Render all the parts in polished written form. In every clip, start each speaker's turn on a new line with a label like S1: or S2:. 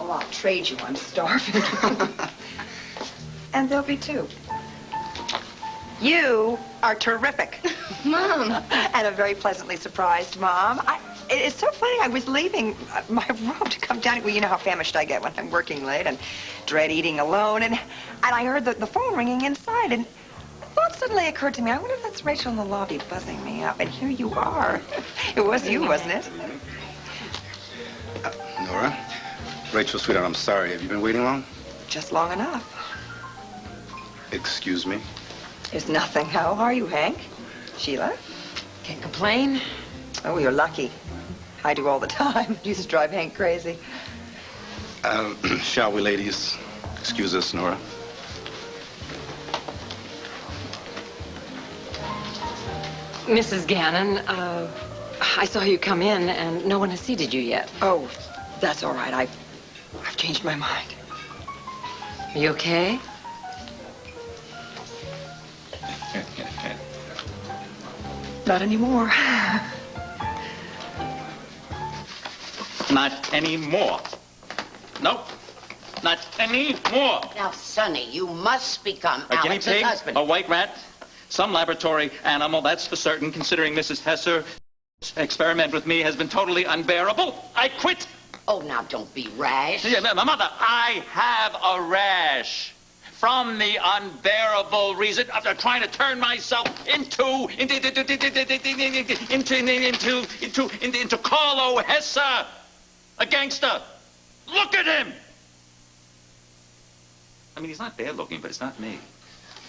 S1: Oh, I'll trade you. I'm starving. And there'll be two. You are terrific.
S2: Mom.
S1: And a very pleasantly surprised Mom. It's so funny. I was leaving my room to come down. Well, you know how famished I get when I'm working late and dread eating alone. And I heard the phone ringing inside. And a thought suddenly occurred to me. I wonder if that's Rachel in the lobby buzzing me up. And here you are. It was you, wasn't it?
S3: Nora? Rachel, sweetheart, I'm sorry. Have you been waiting long?
S1: Just long enough.
S3: Excuse me?
S1: There's nothing. How are you, Hank? Sheila?
S2: Can't complain.
S1: Oh, you're lucky. I do all the time. It used to drive Hank crazy.
S3: Shall we, ladies? Excuse us, Nora.
S2: Mrs. Gannon, I saw you come in, and no one has seated you yet.
S1: Oh, that's all right. I've changed my mind.
S2: Are you okay?
S1: Not anymore.
S4: Not anymore. Nope. Not anymore.
S5: Now, Sonny, you must become
S4: A guinea
S5: Alex's
S4: pig,
S5: husband.
S4: a white rat, some laboratory animal, that's for certain, considering Mrs. Hesser's experiment with me has been totally unbearable. I quit.
S5: Oh, now, don't be rash.
S4: Yeah, my mother, I have a rash. From the unbearable reason of trying to turn myself into Carlo Hesser, a gangster. Look at him. I mean, he's not bad looking, but it's not me.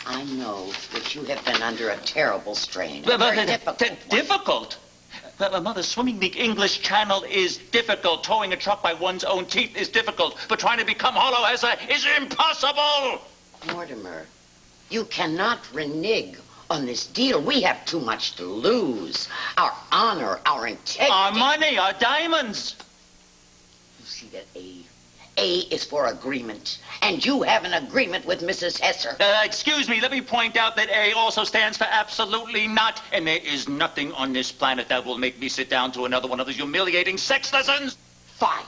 S5: I know that you have been under a terrible strain. Very difficult.
S4: Difficult? Mother, swimming the English Channel is difficult. Towing a truck by one's own teeth is difficult. But trying to become Carlo Hesser is impossible.
S5: Mortimer, you cannot renege on this deal. We have too much to lose. Our honor, our integrity.
S4: Our money, our diamonds.
S5: You see that A is for agreement. And you have an agreement with Mrs. Hesser.
S4: Excuse me, let me point out that A also stands for absolutely not. And there is nothing on this planet that will make me sit down to another one of those humiliating sex lessons.
S5: Fine.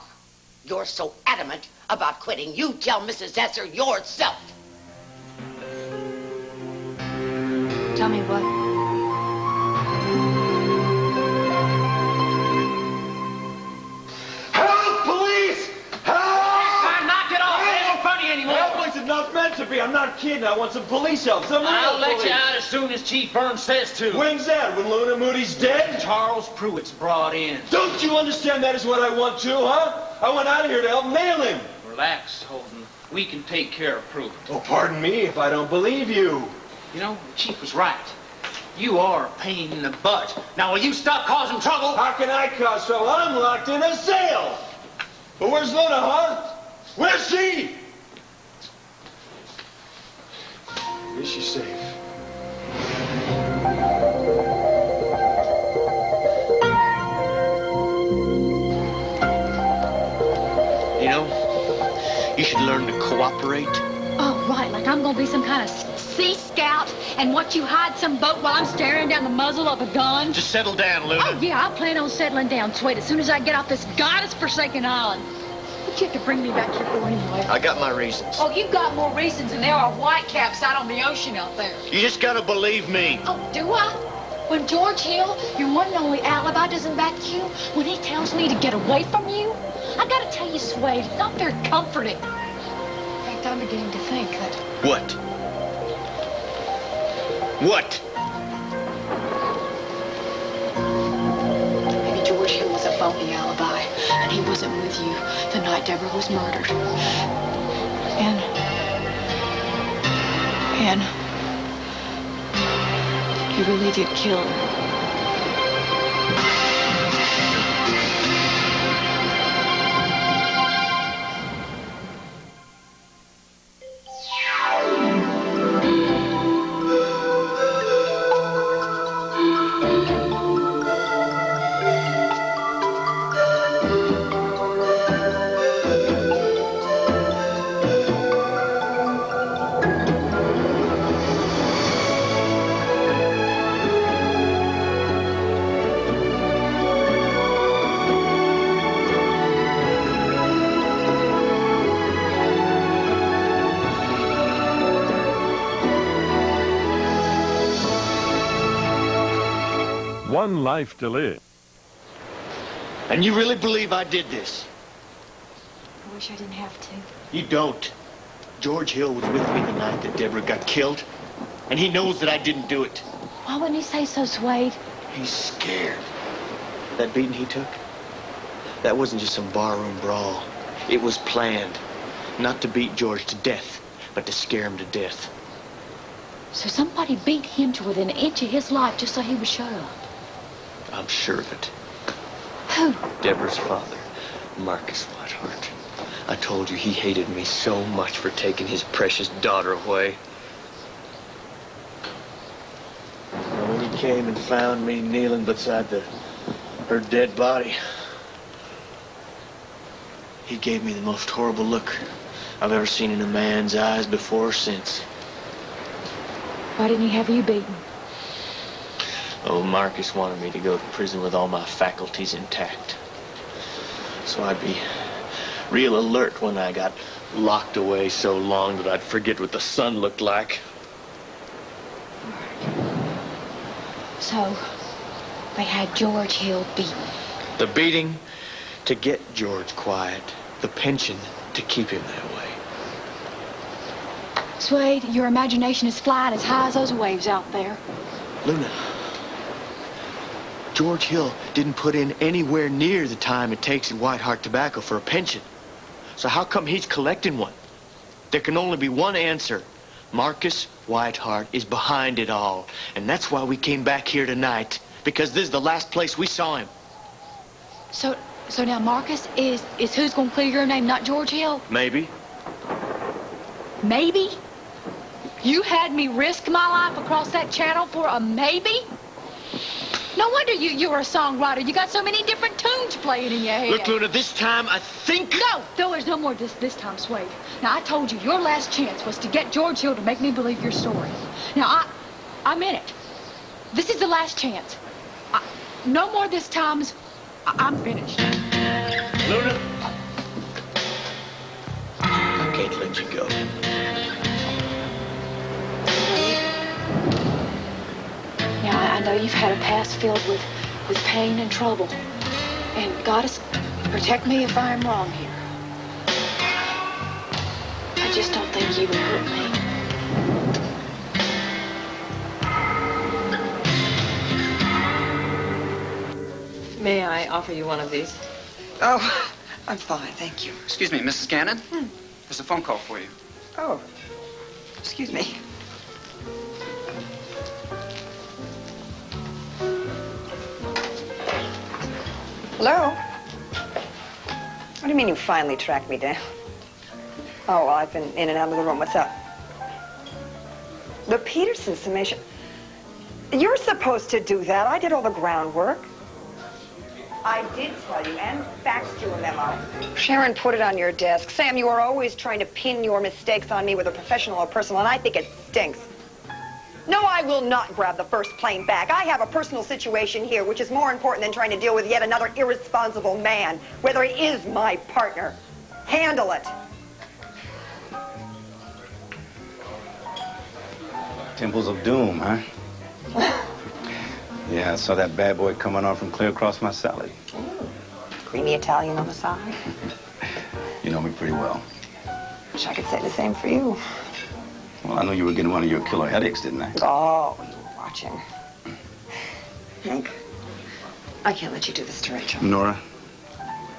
S5: You're so adamant about quitting. You tell Mrs. Hesser yourself.
S2: Tell me what?
S6: Help, police! Help!
S7: Knock it off! It ain't funny anymore.
S6: Help is not meant to be. I'm not kidding. I want some police help. Some
S7: I'll
S6: real
S7: let
S6: police.
S7: you out as soon as Chief Burns says to.
S6: When's that? When Luna Moody's dead?
S7: Charles Pruitt's brought in.
S6: Don't you understand that is what I want to, huh? I went out of here to help nail him.
S7: Relax, Holden. We can take care of Pruitt.
S6: Oh, pardon me if I don't believe you.
S7: You know, the Chief was right. You are a pain in the butt. Now, will you stop causing trouble?
S6: How can I cause trouble? I'm locked in a cell. But where's Luna, huh? Where's she? Is she safe?
S8: You know, you should learn to cooperate.
S9: Oh, right, like I'm gonna be some kind of sea scout and watch you hide some boat while I'm staring down the muzzle of a gun.
S8: Just settle down, Luna.
S9: Oh, yeah, I plan on settling down, Suede, as soon as I get off this goddess-forsaken island. But you have to bring me back here for anyway.
S8: I got my reasons.
S9: Oh, you've got more reasons than there are whitecaps out on the ocean out there.
S8: You just gotta believe me.
S9: Oh, do I? When George Hill, your one and only alibi, doesn't back you, when he tells me to get away from you, I gotta tell you, Suede, it's not very comforting. In fact, I'm beginning to think that...
S8: What? What?
S9: Maybe George Hill was a phony alibi, and he wasn't with you the night Deborah was murdered. And he really did kill her.
S10: one life to live.
S8: And you really believe I did this?
S9: I wish I didn't have to.
S8: You don't. George Hill was with me the night that Deborah got killed, and he knows that I didn't do it.
S9: Why wouldn't he say so, Suede?
S8: He's scared. That beating he took, that wasn't just some barroom brawl. It was planned. Not to beat George to death, but to scare him to death.
S9: So somebody beat him to within an inch of his life just so he would shut up.
S8: I'm sure of it.
S9: Who?
S8: Deborah's father, Marcus Whitehart. I told you he hated me so much for taking his precious daughter away. And when he came and found me kneeling beside her dead body, he gave me the most horrible look I've ever seen in a man's eyes before or since.
S9: Why didn't he have you beaten?
S8: Oh, Marcus wanted me to go to prison with all my faculties intact. So I'd be real alert when I got locked away so long that I'd forget what the sun looked like.
S9: So, they had George Hill beaten.
S8: The beating to get George quiet. The pension to keep him that way.
S9: Suede, your imagination is flying as high as those waves out there.
S8: Luna, George Hill didn't put in anywhere near the time it takes in Whitehart Tobacco for a pension. So how come he's collecting one? There can only be one answer. Marcus Whitehart is behind it all. And that's why we came back here tonight. Because this is the last place we saw him.
S9: So now Marcus is who's gonna clear your name, not George Hill?
S8: Maybe.
S9: Maybe? You had me risk my life across that channel for a maybe? No wonder you're a songwriter. You got so many different tunes playing in your head.
S8: Look, Luna, this time I think...
S9: No, there's no more this time, Suede. Now, I told you your last chance was to get George Hill to make me believe your story. Now, I'm in it. This is the last chance. No more this times. I'm finished.
S8: Luna, I can't let you go.
S9: Now, I know you've had a past filled with pain and trouble. And God, protect me if I am wrong here. I just don't think you would hurt me.
S2: May I offer you one of these?
S1: Oh, I'm fine, thank you.
S3: Excuse me, Mrs. Gannon? There's a phone call for you.
S1: Oh, excuse me. Hello? What do you mean you finally tracked me down? Oh, well, I've been in and out of the room. What's up? The Peterson summation. You're supposed to do that. I did all the groundwork. I did tell you and faxed you a memo. Sharon put it on your desk. Sam, you are always trying to pin your mistakes on me, whether professional or personal, and I think it stinks. No, I will not grab the first plane back. I have a personal situation here, which is more important than trying to deal with yet another irresponsible man, whether he is my partner. Handle it.
S3: Temples of Doom, huh? Yeah, I saw that bad boy coming on from clear across my salad.
S1: Creamy Italian on the side.
S3: You know me pretty well.
S1: Wish I could say the same for you.
S3: Well, I know you were getting one of your killer headaches, didn't I?
S1: Oh, you were watching. Hank, I can't let you do this to Rachel.
S3: Nora,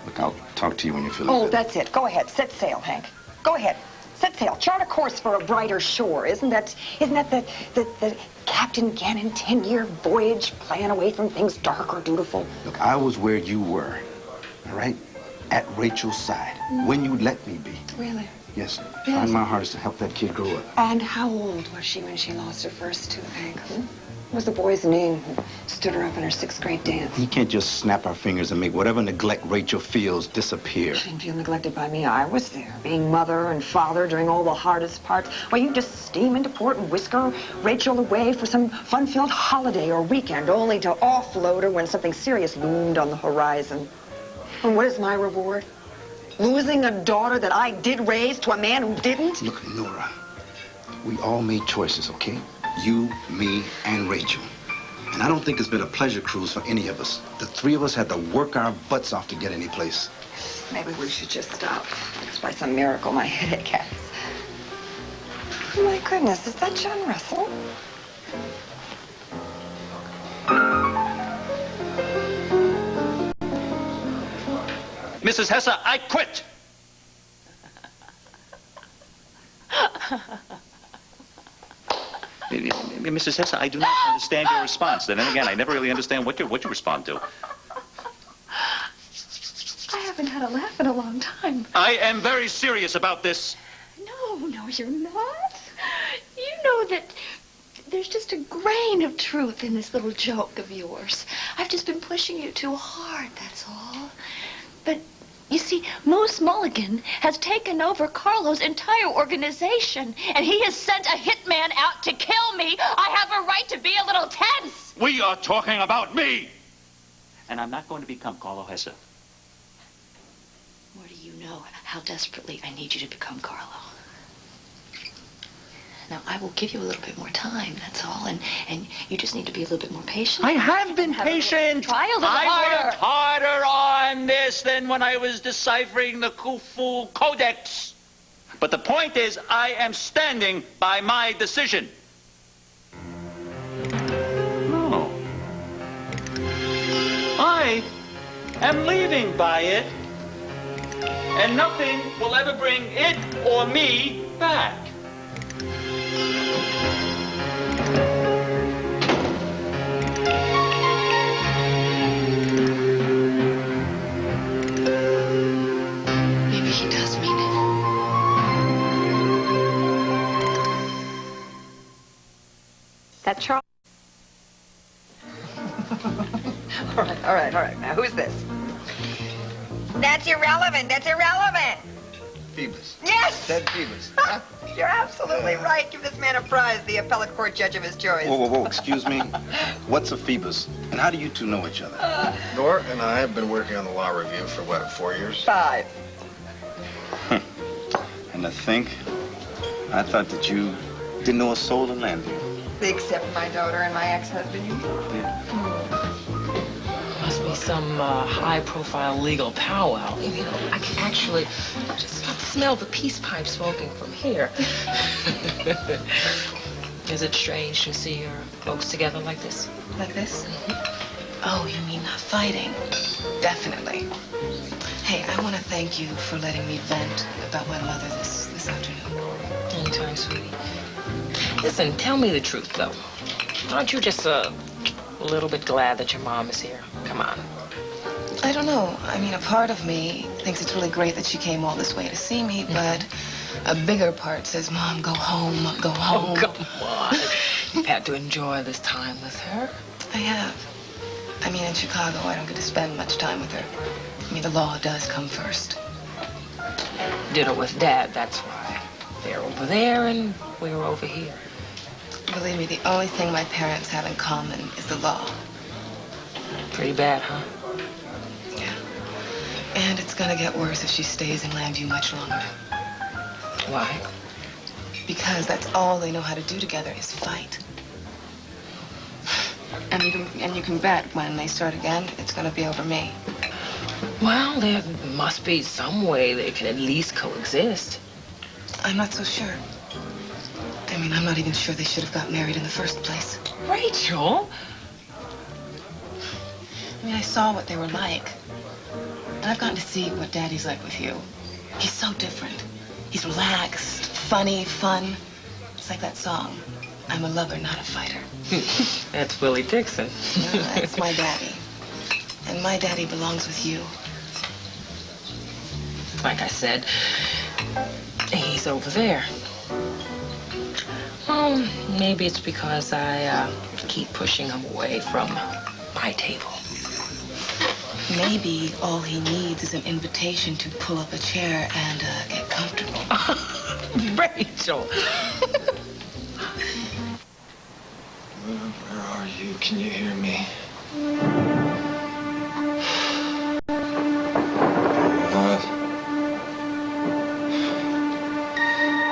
S3: look, I'll talk to you when you feel
S1: Oh, that's it. Go ahead. Set sail, Hank. Go ahead. Set sail. Chart a course for a brighter shore. Isn't that the Captain Gannon 10-year voyage plan away from things dark or dutiful?
S3: Look, I was where you were, all right? At Rachel's side, when you let me be.
S1: Really?
S3: Yes. Trying my hardest to help that kid grow up.
S1: And how old was she when she lost her first tooth, Hank? What was the boy's name who stood her up in her 6th grade dance?
S3: You can't just snap our fingers and make whatever neglect Rachel feels disappear.
S1: She didn't feel neglected by me. I was there, being mother and father during all the hardest parts. While you just steam into port and whisker Rachel away for some fun-filled holiday or weekend, only to offload her when something serious loomed on the horizon. And what is my reward? Losing a daughter that I did raise to a man who didn't?
S3: Look, Nora, we all made choices, okay? You, me, and Rachel. And I don't think it's been a pleasure cruise for any of us. The three of us had to work our butts off to get any place.
S1: Maybe we should just stop. If by some miracle my headache has. Oh, my goodness, is that John Russell?
S4: Mrs. Hesser, I quit. Mrs. Hesser, I do not understand your response. Then again, I never really understand what you respond to.
S9: I haven't had a laugh in a long time.
S4: I am very serious about this.
S9: No, you're not. You know that there's just a grain of truth in this little joke of yours. I've just been pushing you too hard, that's all. But, you see, Moose Mulligan has taken over Carlo's entire organization, and he has sent a hitman out to kill me. I have a right to be a little tense.
S4: We are talking about me. And I'm not going to become Carlo Hesser.
S9: Morty, you know how desperately I need you to become Carlo. Now, I will give you a little bit more time, that's all, and you just need to be a little bit more patient.
S4: I have been patient.
S9: Try a little
S4: I
S9: harder.
S4: worked harder on this than when I was deciphering the Khufu Codex. But the point is, I am standing by my decision. No. I am leaving by it, and nothing will ever bring it or me back.
S9: Maybe he does mean it.
S1: That Charles? All right. Now, who's this? That's irrelevant.
S3: Phoebus.
S1: Yes!
S3: Ted Phoebus. Huh?
S1: You're absolutely right. Give this man a prize, the appellate court judge of his choice.
S3: Whoa, excuse me. What's a Phoebus? And how do you two know each other?
S6: Nora and I have been working on the law review for, what, 4 years?
S1: 5.
S3: And to think, I thought that you didn't know a soul in land here.
S1: Except my daughter and my ex-husband, you mean?
S2: Must be some high-profile legal powwow. You know, I can actually just smell the peace pipe smoking from here. Is it strange to see your folks together like this?
S10: Like this? Oh, you mean not fighting? Definitely. Hey, I want to thank you for letting me vent about my mother this afternoon.
S2: Anytime, sweetie. Listen, tell me the truth, though. Aren't you just a little bit glad that your mom is here? Come on.
S10: I don't know. I mean, a part of me thinks it's really great that she came all this way to see me, but a bigger part says, Mom, go home, go home.
S2: Oh, come on. You've had to enjoy this time with her.
S10: I have. I mean, in Chicago, I don't get to spend much time with her. I mean, the law does come first.
S2: Ditto with Dad, that's why. They're over there and we're over here.
S10: Believe me, the only thing my parents have in common is the law.
S2: Pretty bad, huh?
S10: Yeah. And it's gonna get worse if she stays in Landview much longer.
S2: Why?
S10: Because that's all they know how to do together is fight. And you can bet when they start again, it's gonna be over me.
S2: Well, there must be some way they can at least coexist.
S10: I'm not so sure. I mean, I'm not even sure they should have got married in the first place.
S2: Rachel?
S10: I mean, I saw what they were like. And I've gotten to see what Daddy's like with you. He's so different. He's relaxed, funny, fun. It's like that song, I'm a lover, not a fighter.
S2: That's Willie Dixon.
S10: No, that's my daddy. And my daddy belongs with you.
S2: Like I said, he's over there. Oh, maybe it's because I keep pushing him away from my table.
S10: Maybe all he needs is an invitation to pull up a chair and get comfortable.
S2: Rachel!
S6: Where are you? Can you hear me?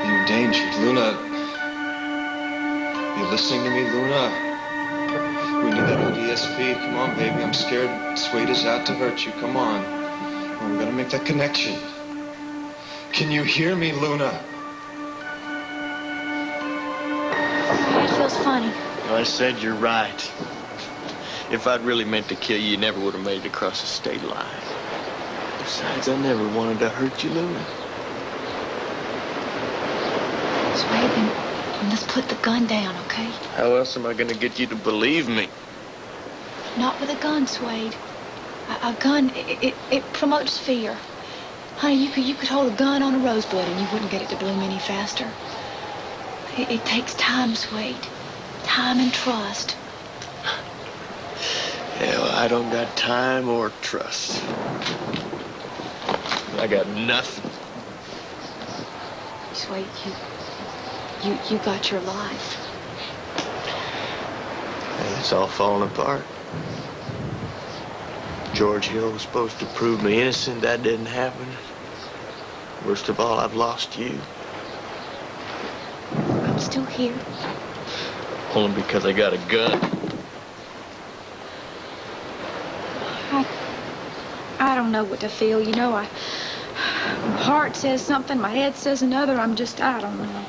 S6: You're endangered, Luna. You listening to me, Luna?
S11: We need that ODSP. Come on, baby. I'm scared Suede is out to hurt you. Come on. We gotta make that connection. Can you hear me, Luna?
S9: My head feels funny.
S8: I said you're right. If I'd really meant to kill you, you never would have made it across the state line. Besides, I never wanted to hurt you, Luna.
S9: Suede, then let's put the gun down, okay?
S8: How else am I gonna get you to believe me?
S9: Not with a gun, Suede. A gun, it promotes fear. Honey, you could hold a gun on a rosebud and you wouldn't get it to bloom any faster. It takes time, Suede. Time and trust.
S8: Hell, I don't got time or trust. I got nothing.
S9: Suede, you got your life.
S8: And it's all falling apart. George Hill was supposed to prove me innocent. That didn't happen. Worst of all, I've lost you.
S9: I'm still here.
S8: Only because I got a gun.
S9: I don't know what to feel. You know, my heart says something, my head says another. I don't know.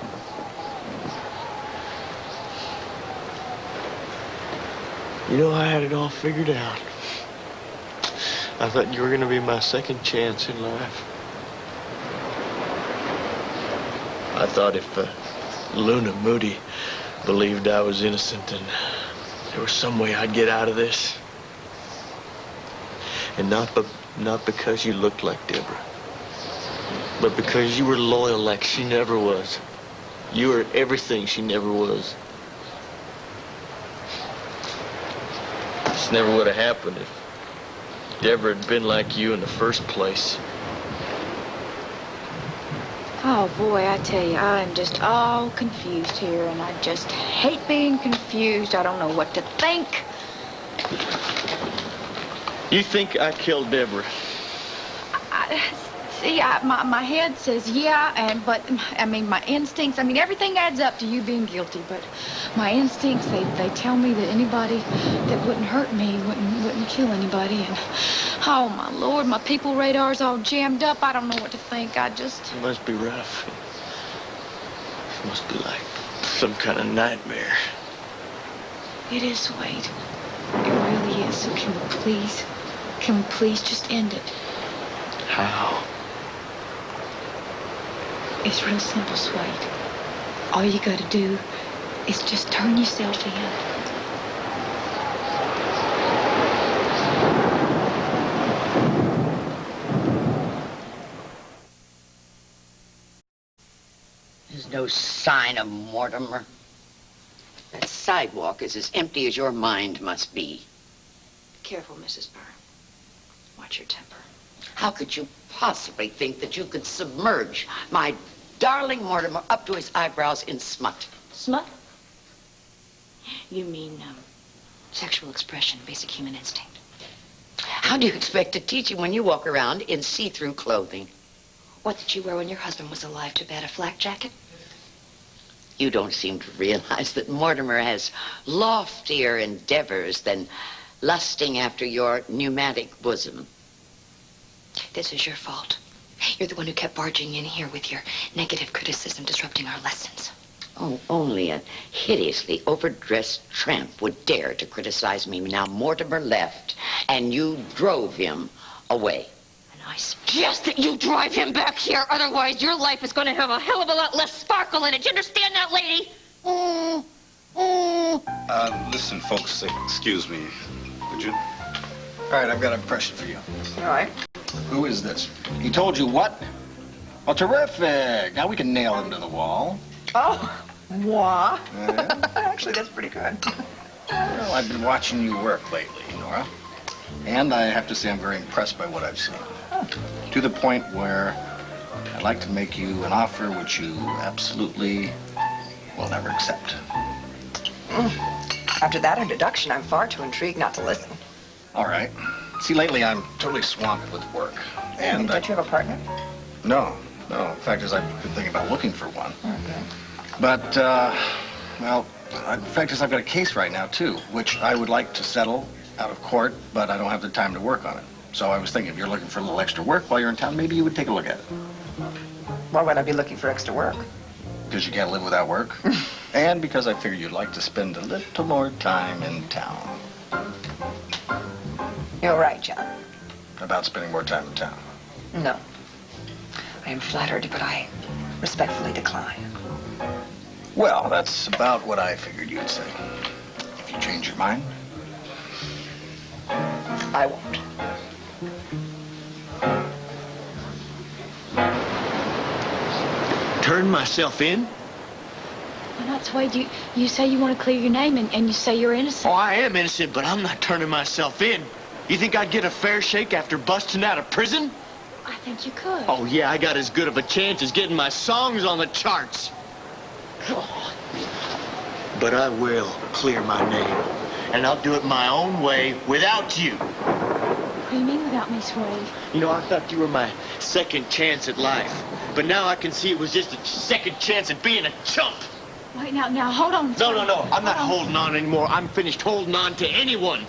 S8: You know, I had it all figured out. I thought you were going to be my second chance in life. I thought if Luna Moody believed I was innocent and there was some way I'd get out of this. And not because you looked like Deborah, but because you were loyal like she never was. You were everything she never was. This never would have happened if Deborah had been like you in the first place.
S9: Oh, boy, I tell you, I'm just all confused here, and I just hate being confused. I don't know what to think.
S8: You think I killed Deborah?
S9: My head says yeah, but I mean, my instincts, everything adds up to you being guilty, but my instincts, they tell me that anybody that wouldn't hurt me wouldn't kill anybody, and oh, my Lord, my people radar's all jammed up. I don't know what to think.
S8: It must be rough. It must be like some kind of nightmare.
S9: It is, Suede. It really is. So can we please just end it?
S8: How?
S9: It's real simple, Suede. All you gotta do is just turn yourself in.
S5: There's no sign of Mortimer. That sidewalk is as empty as your mind must be.
S1: Careful, Mrs. Byrne. Watch your temper.
S5: How could you possibly think that you could submerge my darling Mortimer up to his eyebrows in smut?
S1: Smut? You mean, sexual expression, basic human instinct.
S5: How do you expect to teach him when you walk around in see-through clothing?
S1: What did you wear when your husband was alive? Too bad, a flak jacket?
S5: You don't seem to realize that Mortimer has loftier endeavors than lusting after your pneumatic bosom.
S1: This is your fault. You're the one who kept barging in here with your negative criticism, disrupting our lessons.
S5: Oh, only a hideously overdressed tramp would dare to criticize me. Now Mortimer left, and you drove him away.
S1: And I suggest that you drive him back here, otherwise your life is going to have a hell of a lot less sparkle in it. You understand that, lady?
S3: Listen, folks, excuse me. Would you?
S6: All right, I've got a question for you.
S1: All right.
S6: Who is this? He told you what? Well, terrific. Now we can nail him to the wall.
S1: Oh, moi. Actually, that's pretty good.
S6: Well, I've been watching you work lately, Nora. And I have to say I'm very impressed by what I've seen. To the point where I'd like to make you an offer which you absolutely will never accept.
S1: After that introduction, I'm far too intrigued not to listen.
S6: All right. See, lately I'm totally swamped with work. And
S1: don't you have a partner?
S6: No. The fact is I've been thinking about looking for one.
S1: Okay.
S6: But, well, The fact is, I've got a case right now, too, which I would like to settle out of court, but I don't have the time to work on it. So I was thinking, if you're looking for a little extra work while you're in town, maybe you would take a look at it.
S1: Why would I be looking for extra work?
S6: Because you can't live without work. And because I figured you'd like to spend a little more time in town.
S1: You're right, John.
S6: About spending more time in town.
S1: No. I am flattered, but I respectfully decline.
S6: Well, that's about what I figured you'd say. If you change your mind.
S1: I won't.
S8: Turn myself in?
S9: Why not, Suede? You say you want to clear your name, and you say you're innocent.
S8: Oh, I am innocent, but I'm not turning myself in. You think I'd get a fair shake after busting out of prison?
S9: I think you could.
S8: Oh, yeah, I got as good of a chance as getting my songs on the charts. But I will clear my name, and I'll do it my own way without you.
S9: What do you mean without me, Suede?
S8: You know, I thought you were my second chance at life, but now I can see it was just a second chance at being a chump.
S9: Wait, now, hold on.
S8: No, I'm not holding on anymore. I'm finished holding on to anyone.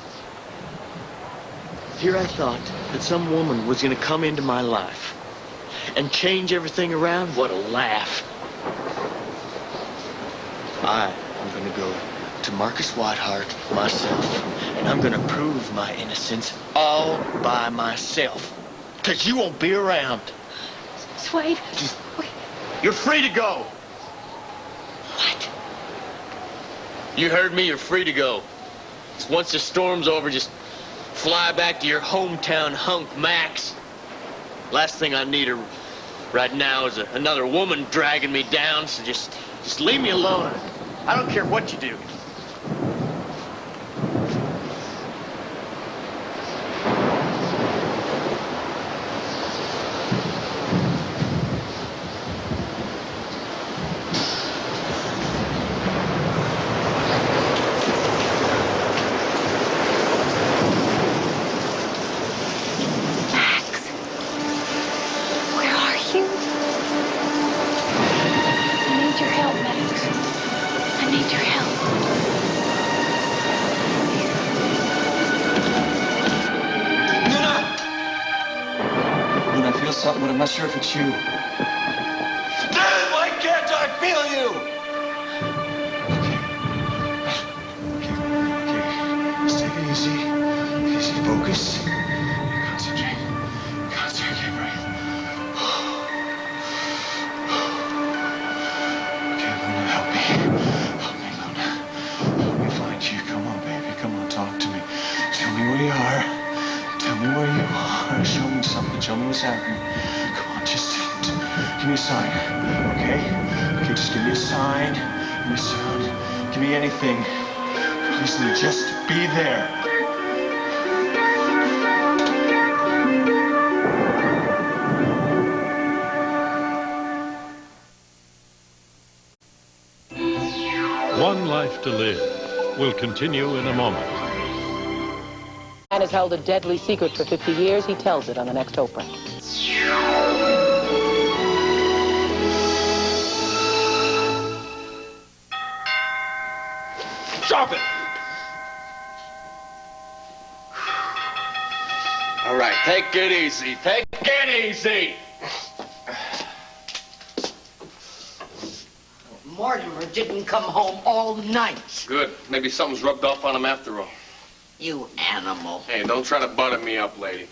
S8: Here I thought that some woman was going to come into my life and change everything around. What a laugh. I am going to go to Marcus Whitehart myself, and I'm going to prove my innocence all by myself. Because you won't be around.
S9: Suede.
S8: Wait. You're free to go.
S9: What?
S8: You heard me, you're free to go. Once the storm's over, just fly back to your hometown hunk, Max. Last thing I need right now is another woman dragging me down, so just leave me alone. I don't care what you do.
S11: Something, but I'm not sure if it's you.
S8: Dad, why can't I feel you?
S11: Okay. Just take it easy. Easy, focus. Concentrate. Concentrate, breathe. Okay, Luna, help me. Help me, Luna. Help me find you. Come on, baby. Come on, talk to me. Tell me where you are. Tell me where you are. Show me something. Show me what's happening. Come on, just give me a sign, okay? Okay, just give me a sign. Give me a sound. Give me anything. Please, just be there.
S12: One Life to Live will continue in a moment.
S2: Man has held a deadly secret for 50 years. He tells it on the next Oprah.
S8: Stop it! All right, take it easy. Take it easy.
S5: Mortimer didn't come home all night.
S13: Good. Maybe something's rubbed off on him after all.
S5: You animal.
S13: Hey, don't try to butter me up, lady.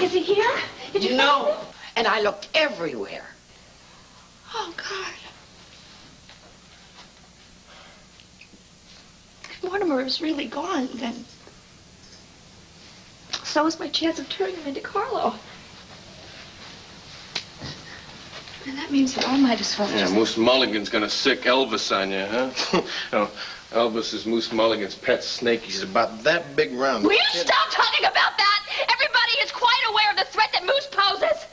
S9: Is he here? Did you
S5: No.
S9: find him?
S5: And I looked everywhere.
S9: Oh, God. If Mortimer is really gone, then so is my chance of turning him into Carlo. And that means that I might as well
S13: Yeah,
S9: just...
S13: Moose Mulligan's gonna sick Elvis on you, huh? No, Elvis is Moose Mulligan's pet snake. He's about that big round.
S9: Will you stop talking about that? Everybody is quite aware of the threat that Moose poses.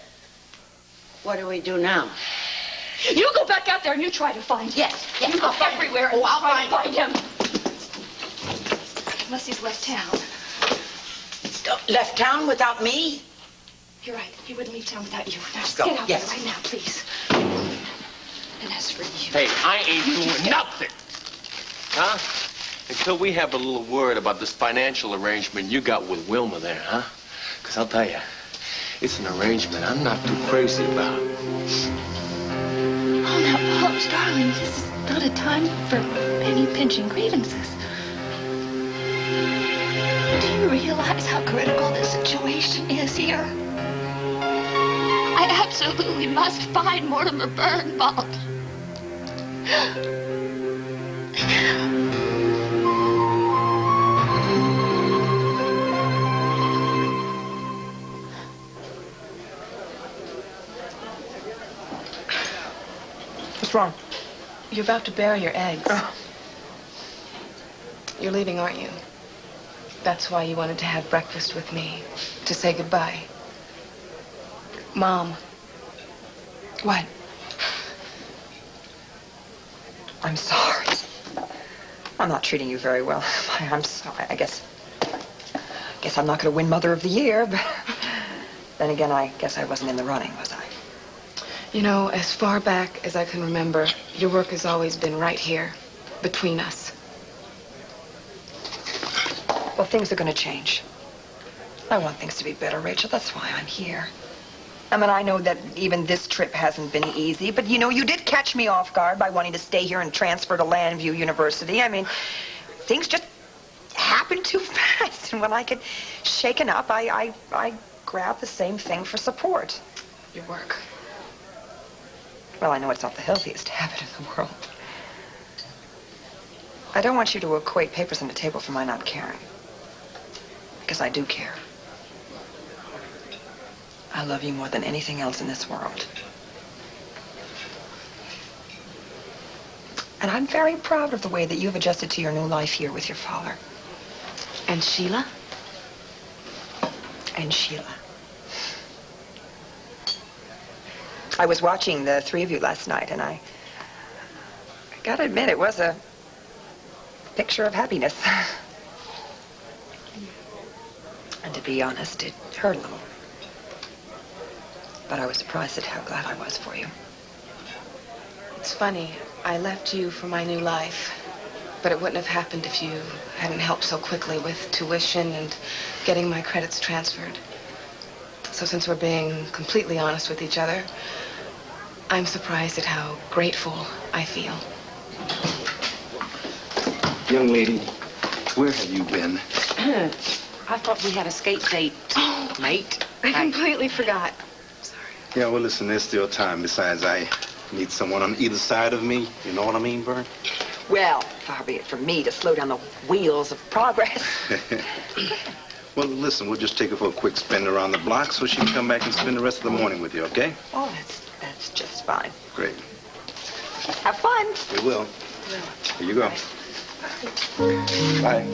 S5: What do we do now?
S9: You go back out there and you try to find him.
S5: Yes,
S9: You go everywhere and
S5: I'll
S9: try to
S5: find
S9: find him. Unless he's left town.
S5: Left town without me?
S9: You're right. He wouldn't leave town without you. Now,
S5: Let's go.
S9: get out
S5: Yes.
S9: there right now, please. And as for you...
S13: Hey, I ain't doing nothing. Huh? Until we have a little word about this financial arrangement you got with Wilma there, huh? Because I'll tell you, it's an arrangement I'm not too crazy about.
S9: Oh, now, Pops, darling, this is not a time for penny-pinching grievances. Do you realize how critical this situation is here? I absolutely must find Mortimer Birnbaum.
S2: What's wrong?
S10: You're about to bury your eggs.
S2: Oh.
S10: You're leaving, aren't you? That's why you wanted to have breakfast with me, to say goodbye. Mom.
S2: What? I'm sorry. I'm not treating you very well. I'm sorry. I guess I'm not going to win Mother of the Year, but then again, I guess I wasn't in the running, was I?
S10: You know, as far back as I can remember, your work has always been right here, between us.
S2: Well, things are going to change. I want things to be better, Rachel. That's why I'm here. I mean, I know that even this trip hasn't been easy, but, you know, you did catch me off guard by wanting to stay here and transfer to Landview University. I mean, things just happened too fast. And when I get shaken up, I grab the same thing for support.
S10: Your work.
S2: Well, I know it's not the healthiest habit in the world. I don't want you to equate papers on the table for my not caring. Because I do care. I love you more than anything else in this world. And I'm very proud of the way that you've adjusted to your new life here with your father.
S10: And Sheila?
S2: And Sheila. I was watching the three of you last night, and I gotta admit, it was a picture of happiness. And to be honest, it hurt a little. But I was surprised at how glad I was for you.
S10: It's funny. I left you for my new life, but it wouldn't have happened if you hadn't helped so quickly with tuition and getting my credits transferred. So since we're being completely honest with each other, I'm surprised at how grateful I feel.
S3: Young lady, where have you been?
S2: I thought we had a skate date, mate.
S10: I completely forgot. Sorry.
S3: Yeah, well, listen, there's still time. Besides, I need someone on either side of me. You know what I mean, Bert?
S2: Well, far be it from me to slow down the wheels of progress.
S3: Well, listen, we'll just take her for a quick spin around the block so she can come back and spend the rest of the morning with you, okay?
S2: Oh, that's just fine.
S3: Great.
S2: Have fun.
S3: We will. Here you go. Bye.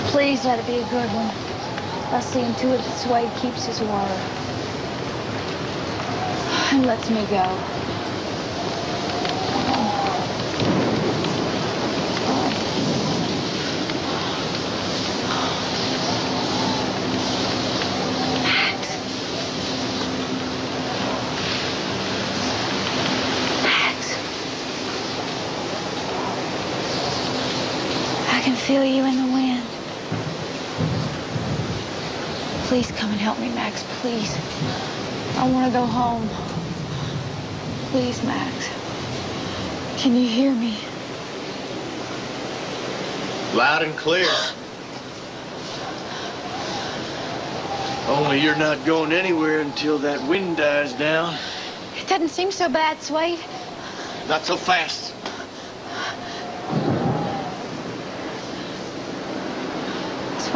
S9: Please let it be a good one. I'll see to it that Suede keeps his word. And lets me go. I can feel you in the wind. Please come and help me, Max, please. I want to go home. Please, Max. Can you hear me?
S8: Loud and clear. Only you're not going anywhere until that wind dies down.
S9: It doesn't seem so bad, Suede.
S8: Not so fast.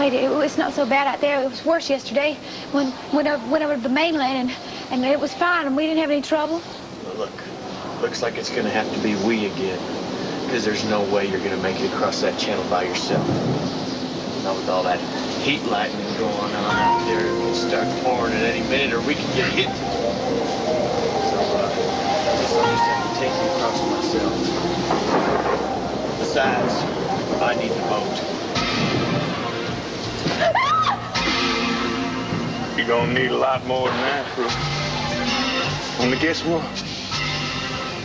S9: Wait, it's not so bad out there. It was worse yesterday when I went over to the mainland and it was fine and we didn't have any trouble.
S8: Well, look, looks like it's gonna have to be we again. Because there's no way you're gonna make it across that channel by yourself. Not with all that heat lightning going on out there. It can start pouring at any minute or we can get hit. So, I just have to take you across myself. Besides, I need the boat.
S11: You're gonna need a lot more than that, bro. Only guess what?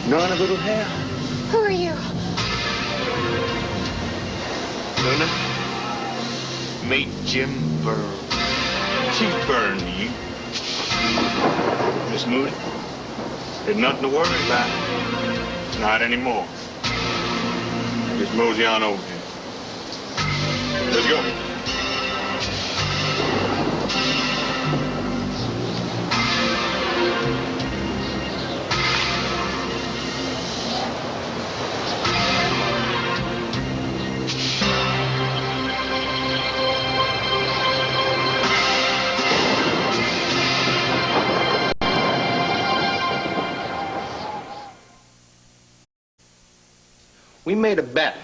S11: None of it'll help.
S9: Who are you?
S11: Luna, meet Jim Byrne. Chief Byrne to you. Miss Moody, there's nothing to worry about. Not anymore. Just mosey on over here. Let's go.
S13: We made a bet.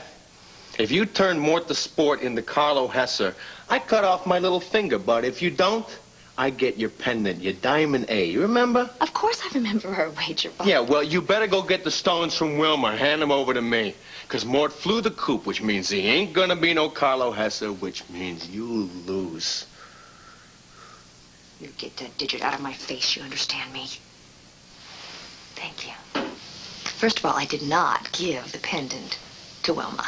S13: If you turn Mort Sport into Carlo Hesser, I cut off my little finger, but if you don't, I get your pendant, your diamond A. You remember?
S14: Of course I remember our wager.
S13: Yeah, well, you better go get the stones from Wilmer. Hand them over to me. Because Mort flew the coop, which means he ain't gonna be no Carlo Hesser, which means you lose.
S1: You get that digit out of my face, you understand me? Thank you. First of all, I did not give the pendant to Wilma.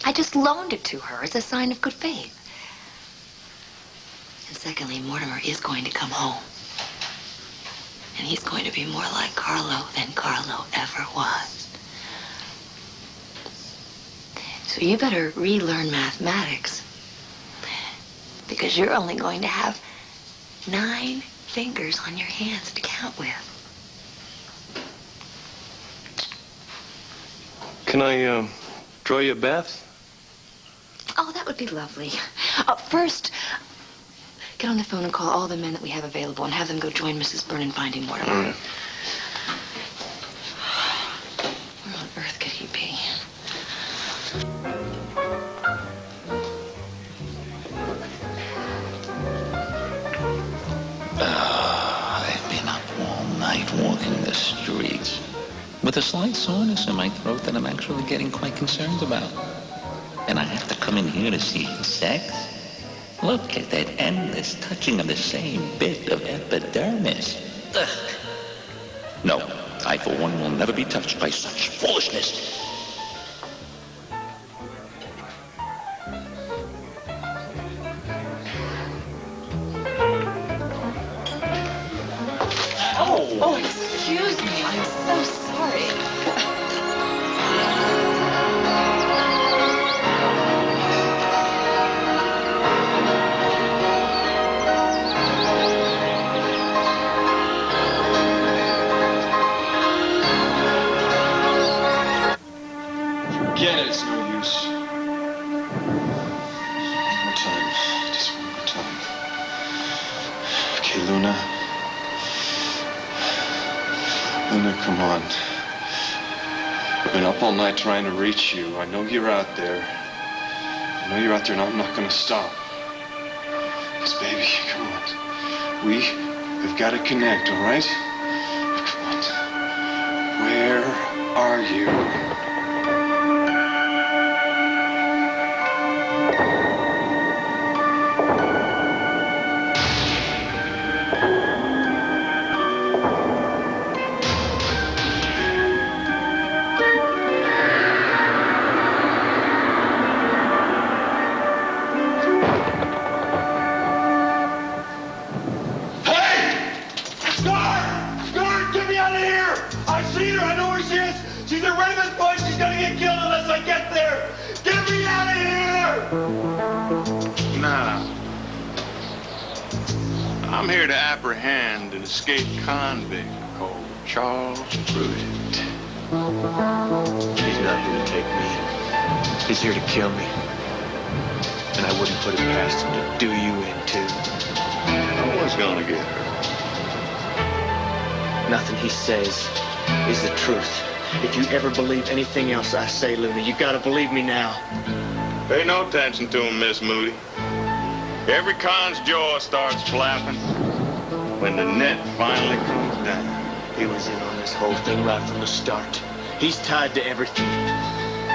S1: I just loaned it to her as a sign of good faith. And secondly, Mortimer is going to come home. And he's going to be more like Carlo than Carlo ever was. So you better relearn mathematics. Because you're only going to have 9 fingers on your hands to count with.
S13: Can I, draw you a bath?
S1: Oh, that would be lovely. First, get on the phone and call all the men that we have available and have them go join Mrs. Byrne in finding Mortimer. Where on earth could he be?
S15: I've been up all night walking the streets with a slight soreness in my throat that I'm actually getting quite concerned about. And I have to come in here to see sex? Look at that endless touching of the same bit of epidermis. Ugh. No, I for one will never be touched by such foolishness.
S10: Oh, excuse me. I'm so sorry.
S11: Forget it, it's no use. One more time. Just one more time. Okay, Luna. Luna, come on. I've been up all night trying to reach you. I know you're out there. I know you're out there and I'm not gonna stop. Because, baby, come on. We've got to connect, all right? Come on. Where are you? I'm here to apprehend an escaped convict called Charles Suede.
S8: He's not here to take me. He's here to kill me. And I wouldn't put it past him to do you in, too.
S13: I was gonna get her.
S8: Nothing he says is the truth. If you ever believe anything else I say, Luna, you gotta believe me now.
S16: Pay no attention to him, Miss Moody. Every con's jaw starts flapping when the net finally comes down.
S8: He was in on this whole thing right from the start. He's tied to everything.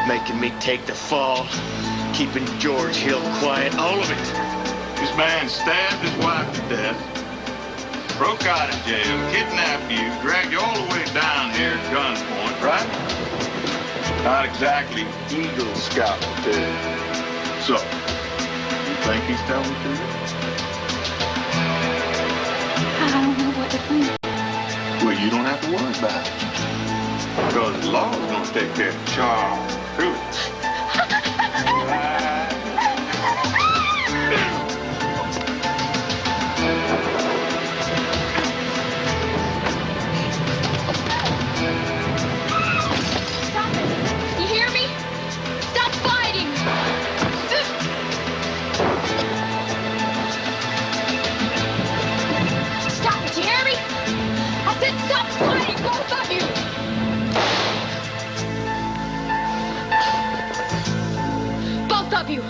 S8: Making me take the fall, keeping George Hill quiet, all of it.
S16: This man stabbed his wife to death, broke out of jail, kidnapped you, dragged you all the way down here at gunpoint, right? Not exactly Eagle Scout material. So, you think he's telling the truth?
S9: I don't know what to think.
S16: Well, you don't have to worry about it. Because the law's gonna take care of Charles. Prove it.
S9: You hear me? Stop fighting! Stop it, you hear me? I said stop fighting, both of you! Both of you!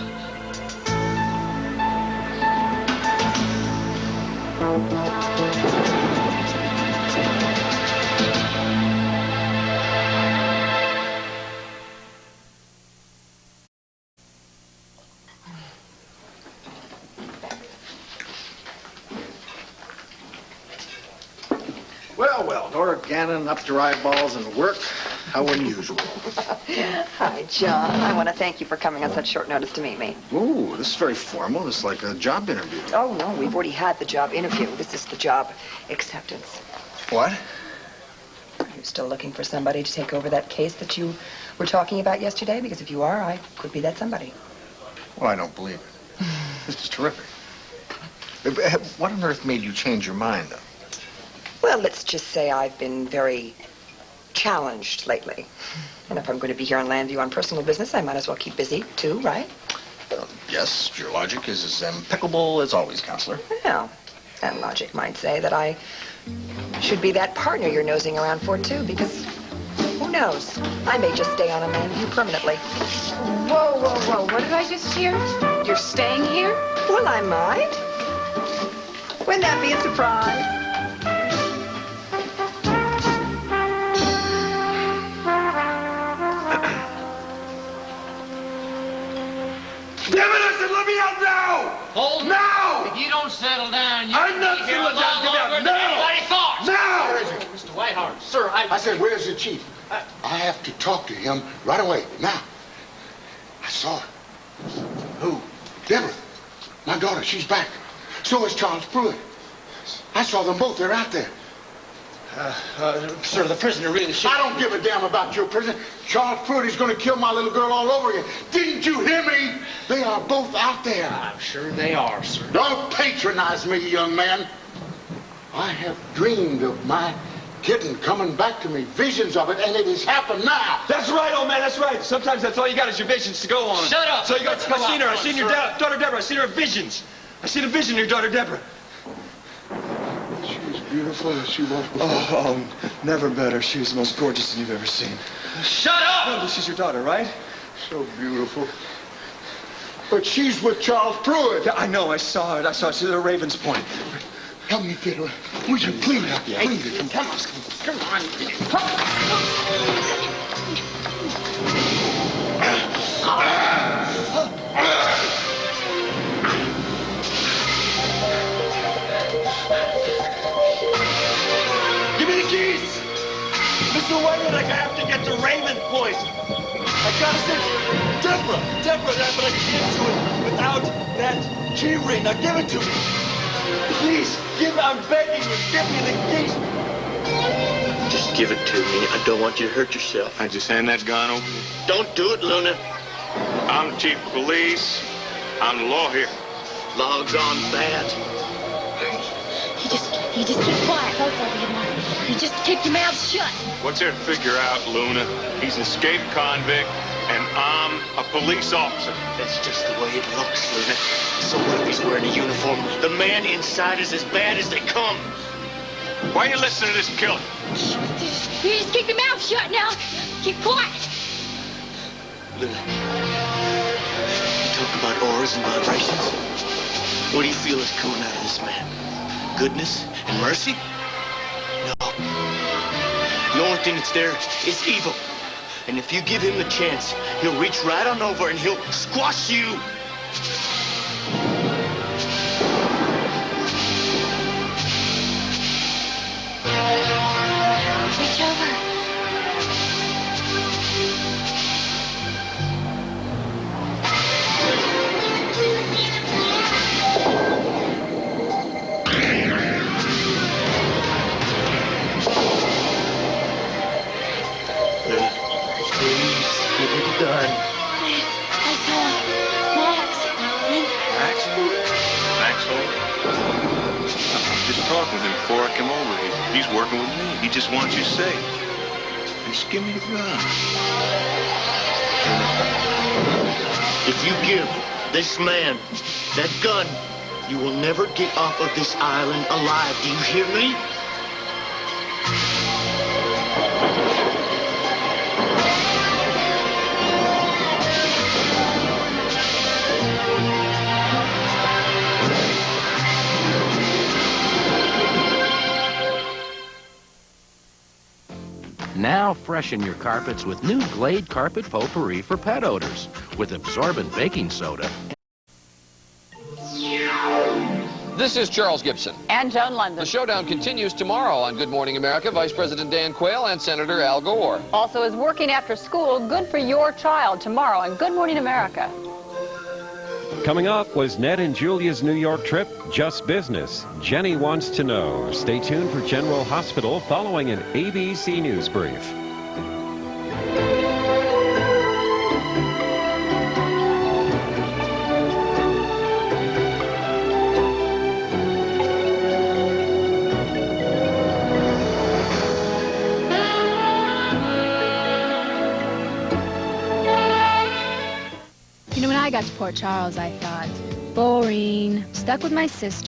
S6: Well, well, Nora Gannon up to her eyeballs in work. How unusual.
S2: Hi, John. I want to thank you for coming on such short notice to meet me.
S6: Ooh, this is very formal. This is like a job interview.
S2: Oh, no, we've already had the job interview. This is the job acceptance.
S6: What?
S2: Are you still looking for somebody to take over that case that you were talking about yesterday? Because if you are, I could be that somebody.
S6: Well, I don't believe it. This is terrific. What on earth made you change your mind, though?
S2: Well, let's just say I've been very challenged lately. And if I'm going to be here on Landview on personal business, I might as well keep busy, too, right?
S6: Yes, your logic is as impeccable as always, Counselor.
S2: Well, that logic might say that I should be that partner you're nosing around for, too, because who knows? I may just stay on a Landview permanently.
S9: Whoa, whoa, whoa, what did I just hear? You're staying here?
S2: Well, I might. Wouldn't that be a surprise?
S16: Damn it, I said let me out now!
S7: Hold
S16: now!
S7: If you don't settle down, you
S16: I'm not
S7: can be here a
S16: settling down.
S7: lot
S16: Get out
S7: longer
S16: now.
S7: than anybody thought.
S16: Now!
S17: Where is it?
S7: Mr. Whiteheart, sir,
S17: I said, where's the chief? I have to talk to him right away, now. I saw her. Who? Deborah. My daughter, she's back. So is Charles Pruitt. I saw them both. They're out there.
S7: Sir, the prisoner really should...
S17: I don't give a damn about your prison. Charles Pruitt is going to kill my little girl all over again. Didn't you hear me? They are both out there.
S7: I'm sure they are, sir.
S17: Don't patronize me, young man. I have dreamed of my kitten coming back to me, visions of it, and it has happened now.
S11: That's right, old man, that's right. Sometimes that's all you got is your visions to go on.
S7: Shut up.
S11: So you got, I seen her. I seen your daughter Deborah. I seen her in visions. I seen a vision of your daughter Deborah.
S17: She's beautiful as she was before.
S11: Oh, never better. She was the most gorgeous thing you've ever seen.
S7: Shut up!
S11: No, she's your daughter, right?
S17: So beautiful. But she's with Charles Pruitt.
S11: Yeah, I know. I saw it. She's at Raven's Point.
S17: Help me get her. Will you please? Please.
S7: Come on.
S11: Give me the keys! Mr. Wayland, I have to get to Raven Point. I gotta say, Deborah, but I can't do it without that key ring. Now give it to me. Please, I'm begging you, give me the keys. Just give it to me. I don't want you to hurt yourself.
S16: I just hand that gun over.
S11: Don't do it, Luna.
S16: I'm the chief of police. I'm the law here.
S11: Log's on bad.
S9: You just keep quiet, both of you, Mark. You just keep your mouths shut.
S16: What's there to figure out, Luna? He's an escaped convict, and I'm I'm a police officer.
S8: That's just the way it looks, Lieutenant. So what if he's wearing a uniform? The man inside is as bad as they come.
S16: Why are you listening to this killer?
S9: You just keep your mouth shut now. Keep quiet.
S8: Lieutenant, you talk about auras and vibrations. What do you feel is coming out of this man? Goodness and mercy? No. The only thing that's there is evil. And if you give him the chance, he'll reach right on over and he'll squash you.
S9: Reach over.
S8: Get it done.
S9: I saw Max.
S16: Maxwell? Just talking with him before I come over here. He's working with me. He just wants you safe. Just give me the gun.
S8: If you give this man that gun, you will never get off of this island alive. Do you hear me?
S18: Now freshen your carpets with new Glade Carpet Potpourri for pet odors with absorbent baking soda.
S19: This is Charles Gibson.
S20: And Joan London.
S19: The showdown continues tomorrow on Good Morning America. Vice President Dan Quayle and Senator Al Gore.
S20: Also is working after school, good for your child tomorrow on Good Morning America.
S12: Coming up was Ned and Julia's New York trip, just business. Jenny wants to know. Stay tuned for General Hospital following an ABC News brief.
S21: You know, when I got to Port Charles, I thought, boring, stuck with my sister.